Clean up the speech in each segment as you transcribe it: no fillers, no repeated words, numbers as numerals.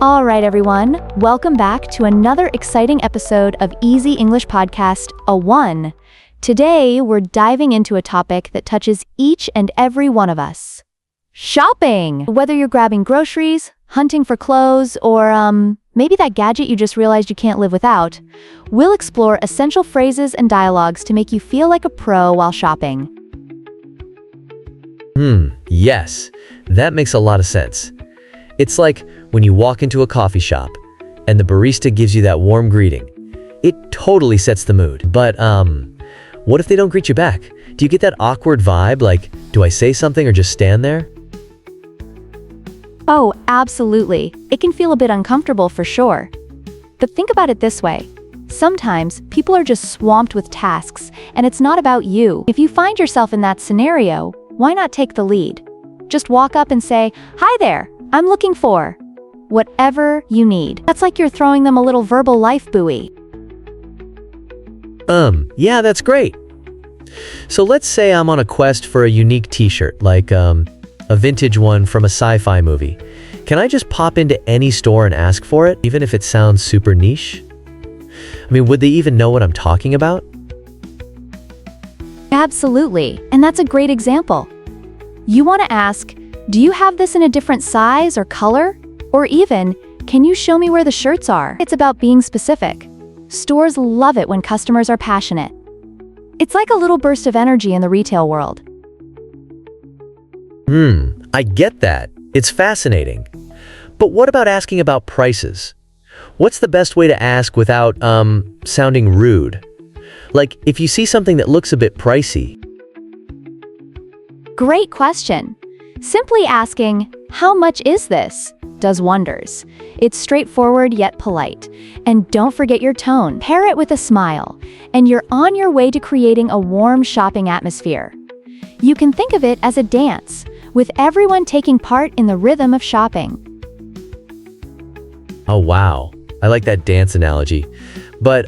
All right, everyone. Welcome back to another exciting episode of Easy English Podcast, a 1. Today, we're diving into a topic that touches each and every one of us. Shopping! Whether you're grabbing groceries, hunting for clothes, or maybe that gadget you just realized you can't live without, we'll explore essential phrases and dialogues to make you feel like a pro while shopping. Yes, that makes a lot of sense. It's like when you walk into a coffee shop and the barista gives you that warm greeting. It totally sets the mood. But, what if they don't greet you back? Do you get that awkward vibe, like, do I say something or just stand there? Oh, absolutely. It can feel a bit uncomfortable for sure. But think about it this way. Sometimes people are just swamped with tasks, and it's not about you. If you find yourself in that scenario, why not take the lead? Just walk up and say, "Hi there, I'm looking for whatever you need." That's like you're throwing them a little verbal life buoy. Yeah, that's great. So let's say I'm on a quest for a unique t-shirt, like, a vintage one from a sci-fi movie. Can I just pop into any store and ask for it, even if it sounds super niche? I mean, would they even know what I'm talking about? Absolutely, and that's a great example. You want to ask, do you have this in a different size or color? Or even, can you show me where the shirts are? It's about being specific. Stores love it when customers are passionate. It's like a little burst of energy in the retail world. I get that. It's fascinating. But what about asking about prices? What's the best way to ask without, sounding rude? Like, if you see something that looks a bit pricey. Great question. Simply asking, "How much is this?" does wonders. It's straightforward yet polite. And don't forget your tone. Pair it with a smile, and you're on your way to creating a warm shopping atmosphere. You can think of it as a dance, with everyone taking part in the rhythm of shopping. Oh, wow. I like that dance analogy. But,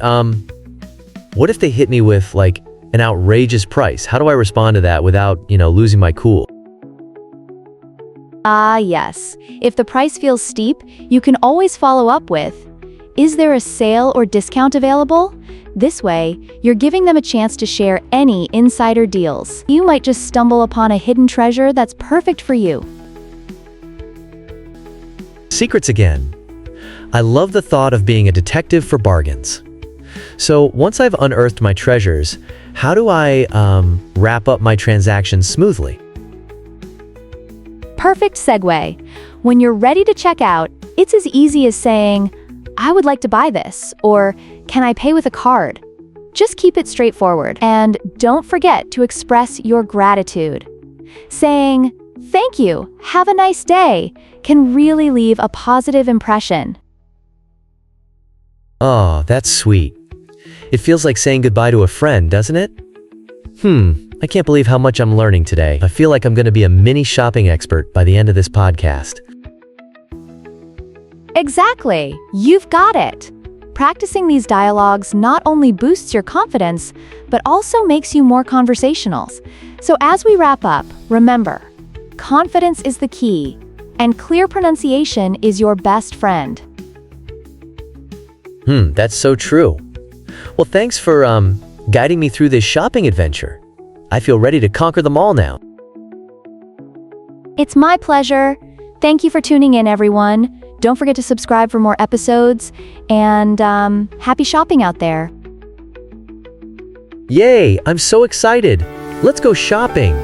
what if they hit me with, like, an outrageous price? How do I respond to that without, losing my cool? Yes. If the price feels steep, you can always follow up with, "Is there a sale or discount available?" This way, you're giving them a chance to share any insider deals. You might just stumble upon a hidden treasure that's perfect for you. Secrets again. I love the thought of being a detective for bargains. So once I've unearthed my treasures, how do I wrap up my transactions smoothly? Perfect segue. When you're ready to check out, it's as easy as saying, "I would like to buy this," or "Can I pay with a card?" Just keep it straightforward, and don't forget to express your gratitude. Saying, "Thank you, have a nice day," can really leave a positive impression. Oh, that's sweet. It feels like saying goodbye to a friend, doesn't it? I can't believe how much I'm learning today. I feel like I'm going to be a mini shopping expert by the end of this podcast. Exactly. You've got it. Practicing these dialogues not only boosts your confidence, but also makes you more conversational. So as we wrap up, remember, confidence is the key, and clear pronunciation is your best friend. That's so true. Well, thanks for guiding me through this shopping adventure. I feel ready to conquer them all now. It's my pleasure. Thank you for tuning in, everyone. Don't forget to subscribe for more episodes, and happy shopping out there. Yay, I'm so excited. Let's go shopping.